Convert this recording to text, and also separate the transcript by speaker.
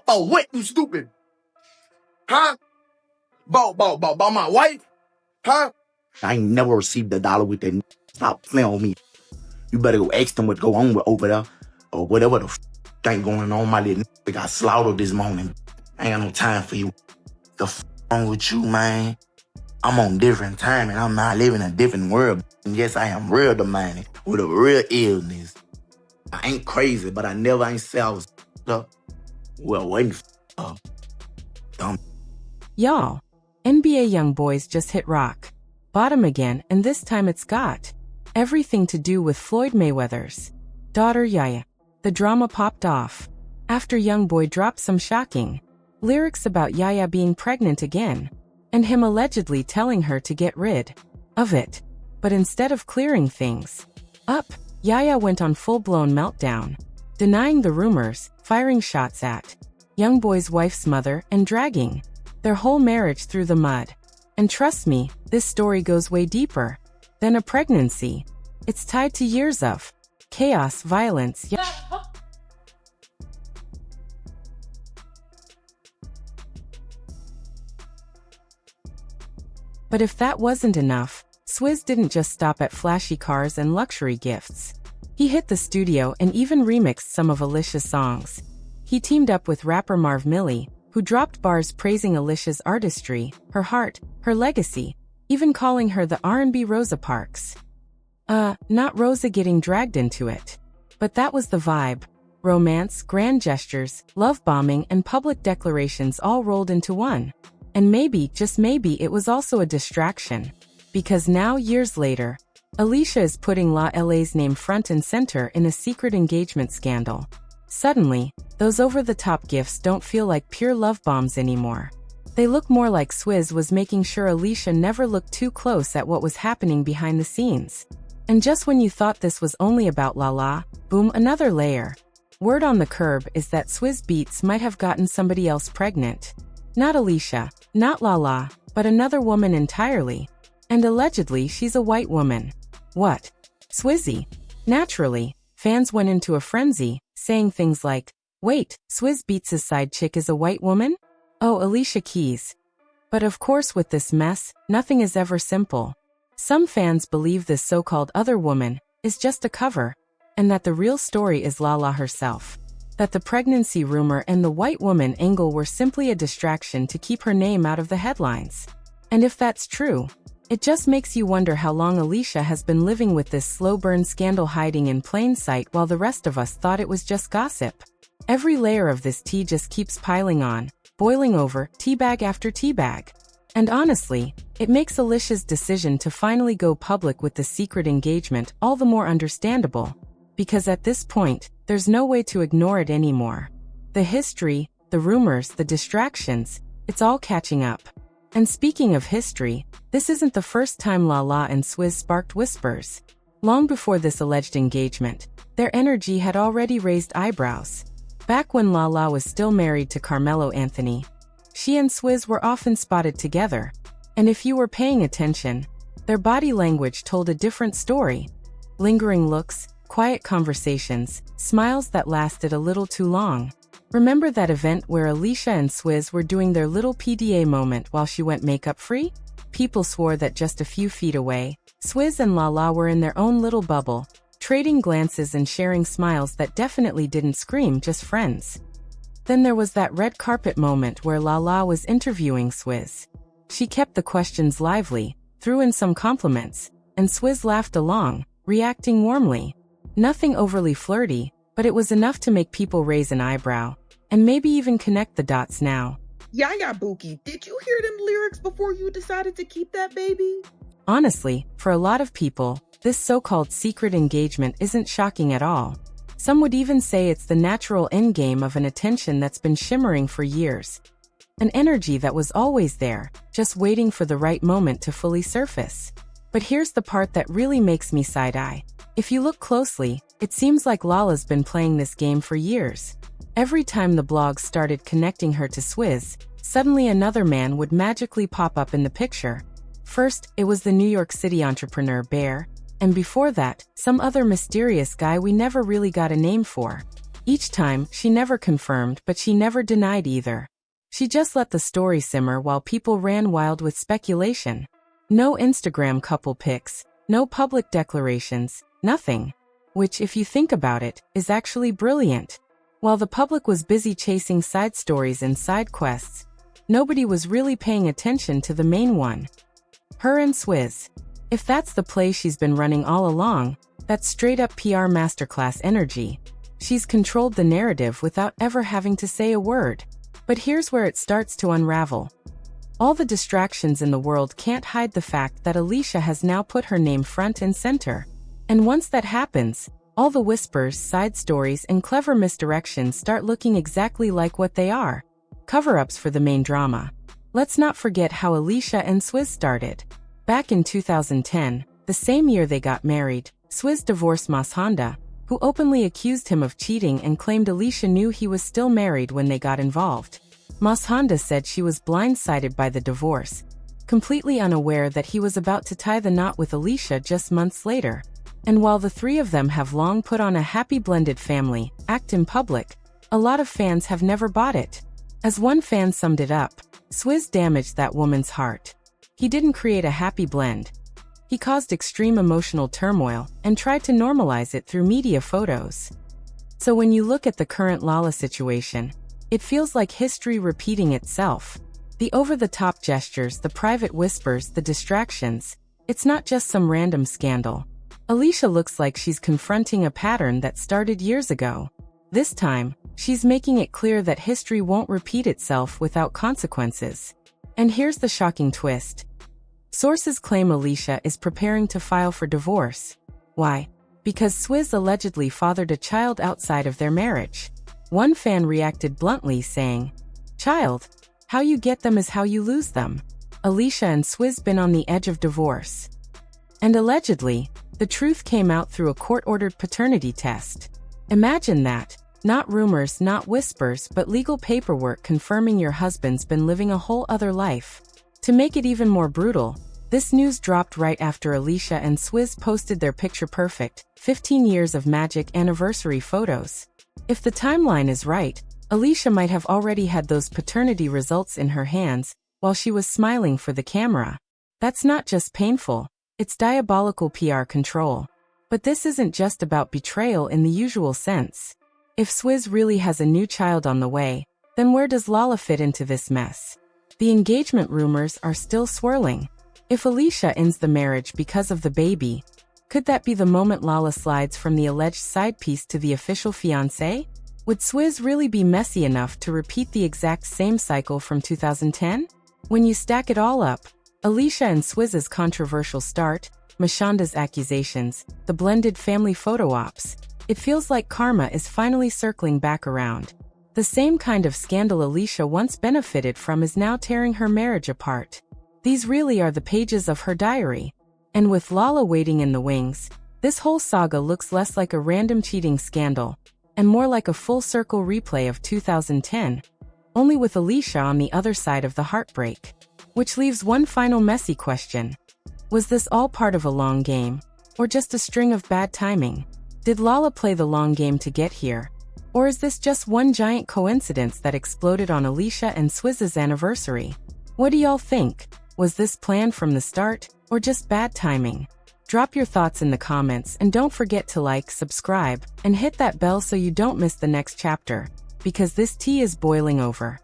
Speaker 1: What, you stupid? Huh? Bow, my wife? Huh? I ain't never received $1 with that. Stop playing on me. You better go ask them what go on with over there. Or whatever the thing going on. My little nigga got slaughtered this morning. I ain't got no time for you. The wrong with you, man? I'm on different time and I'm not living a different world. And yes, I am real demanding with a real illness. I ain't crazy, but I never ain't say I was up. Well, waiting for dumb.
Speaker 2: Y'all, NBA YoungBoys just hit rock bottom again, and this time it's got everything to do with Floyd Mayweather's daughter Yaya. The drama popped off after YoungBoy dropped some shocking lyrics about Yaya being pregnant again, and him allegedly telling her to get rid of it. But instead of clearing things up, Yaya went on full-blown meltdown, denying the rumors, firing shots at YoungBoy's wife's mother, and dragging their whole marriage through the mud. And trust me, this story goes way deeper than a pregnancy. It's tied to years of chaos, violence. But if that wasn't enough, Swizz didn't just stop at flashy cars and luxury gifts. He hit the studio and even remixed some of Alicia's songs. He teamed up with rapper Marv Millie, who dropped bars praising Alicia's artistry, her heart, her legacy, even calling her the R&B Rosa Parks. Not Rosa getting dragged into it. But that was the vibe. Romance, grand gestures, love bombing, and public declarations all rolled into one. And maybe, just maybe, it was also a distraction. Because now, years later, Alicia is putting LA's name front and center in a secret engagement scandal. Suddenly, those over-the-top gifts don't feel like pure love bombs anymore. They look more like Swizz was making sure Alicia never looked too close at what was happening behind the scenes. And just when you thought this was only about Lala, boom, another layer. Word on the curb is that Swizz Beatz might have gotten somebody else pregnant. Not Alicia, not Lala, but another woman entirely. And allegedly she's a white woman. What? Swizzy? Naturally, fans went into a frenzy, saying things like, wait, Swizz Beatz' side chick is a white woman? Oh, Alicia Keys. But of course with this mess, nothing is ever simple. Some fans believe this so-called other woman is just a cover, and that the real story is Lala herself. That the pregnancy rumor and the white woman angle were simply a distraction to keep her name out of the headlines. And if that's true, it just makes you wonder how long Alicia has been living with this slow burn scandal hiding in plain sight while the rest of us thought it was just gossip. Every layer of this tea just keeps piling on, boiling over, teabag after teabag. And honestly, it makes Alicia's decision to finally go public with the secret engagement all the more understandable. Because at this point, there's no way to ignore it anymore. The history, the rumors, the distractions, it's all catching up. And speaking of history, this isn't the first time Lala and Swizz sparked whispers. Long before this alleged engagement, their energy had already raised eyebrows. Back when Lala was still married to Carmelo Anthony, she and Swizz were often spotted together. And if you were paying attention, their body language told a different story. Lingering looks, quiet conversations, smiles that lasted a little too long. Remember that event where Alicia and Swizz were doing their little PDA moment while she went makeup-free? People swore that just a few feet away, Swizz and Lala were in their own little bubble, trading glances and sharing smiles that definitely didn't scream just friends. Then there was that red carpet moment where Lala was interviewing Swizz. She kept the questions lively, threw in some compliments, and Swizz laughed along, reacting warmly. Nothing overly flirty, but it was enough to make people raise an eyebrow, and maybe even connect the dots now.
Speaker 3: Yaya Buki, did you hear them lyrics before you decided to keep that baby?
Speaker 2: Honestly, for a lot of people, this so-called secret engagement isn't shocking at all. Some would even say it's the natural endgame of an attention that's been shimmering for years. An energy that was always there, just waiting for the right moment to fully surface. But here's the part that really makes me side-eye. If you look closely, it seems like Lala's been playing this game for years. Every time the blogs started connecting her to Swizz, suddenly another man would magically pop up in the picture. First, it was the New York City entrepreneur Bear, and before that, some other mysterious guy we never really got a name for. Each time, she never confirmed, but she never denied either. She just let the story simmer while people ran wild with speculation. No Instagram couple pics, no public declarations, nothing. Which, if you think about it, is actually brilliant. While the public was busy chasing side stories and side quests, nobody was really paying attention to the main one. Her and Swizz. If that's the play she's been running all along, that's straight-up PR masterclass energy. She's controlled the narrative without ever having to say a word. But here's where it starts to unravel. All the distractions in the world can't hide the fact that Alicia has now put her name front and center. And once that happens, all the whispers, side stories, and clever misdirections start looking exactly like what they are. Cover-ups for the main drama. Let's not forget how Alicia and Swizz started. Back in 2010, the same year they got married, Swizz divorced Mas Honda, who openly accused him of cheating and claimed Alicia knew he was still married when they got involved. Mas Honda said she was blindsided by the divorce, completely unaware that he was about to tie the knot with Alicia just months later. And while the three of them have long put on a happy blended family act in public, a lot of fans have never bought it. As one fan summed it up, Swizz damaged that woman's heart. He didn't create a happy blend. He caused extreme emotional turmoil and tried to normalize it through media photos. So when you look at the current Lala situation, it feels like history repeating itself. The over-the-top gestures, the private whispers, the distractions. It's not just some random scandal. Alicia looks like she's confronting a pattern that started years ago. This time, she's making it clear that history won't repeat itself without consequences. And here's the shocking twist. Sources claim Alicia is preparing to file for divorce. Why? Because Swizz allegedly fathered a child outside of their marriage. One fan reacted bluntly saying, "Child, how you get them is how you lose them." Alicia and Swizz been on the edge of divorce. And allegedly, the truth came out through a court-ordered paternity test. Imagine that. Not rumors, not whispers, but legal paperwork confirming your husband's been living a whole other life. To make it even more brutal, this news dropped right after Alicia and Swizz posted their picture-perfect 15 years of magic anniversary photos. If the timeline is right, Alicia might have already had those paternity results in her hands while she was smiling for the camera. That's not just painful, it's diabolical PR control. But this isn't just about betrayal in the usual sense. If Swizz really has a new child on the way, then where does Lala fit into this mess? The engagement rumors are still swirling. If Alicia ends the marriage because of the baby, could that be the moment Lala slides from the alleged side piece to the official fiancé? Would Swizz really be messy enough to repeat the exact same cycle from 2010? When you stack it all up, Alicia and Swizz's controversial start, Mashonda's accusations, the blended family photo ops, it feels like karma is finally circling back around. The same kind of scandal Alicia once benefited from is now tearing her marriage apart. These really are the pages of her diary. And with Lala waiting in the wings, this whole saga looks less like a random cheating scandal, and more like a full-circle replay of 2010, only with Alicia on the other side of the heartbreak. Which leaves one final messy question. Was this all part of a long game, or just a string of bad timing? Did Lala play the long game to get here? Or is this just one giant coincidence that exploded on Alicia and Swizz's anniversary? What do y'all think? Was this planned from the start, or just bad timing? Drop your thoughts in the comments and don't forget to like, subscribe, and hit that bell so you don't miss the next chapter, because this tea is boiling over.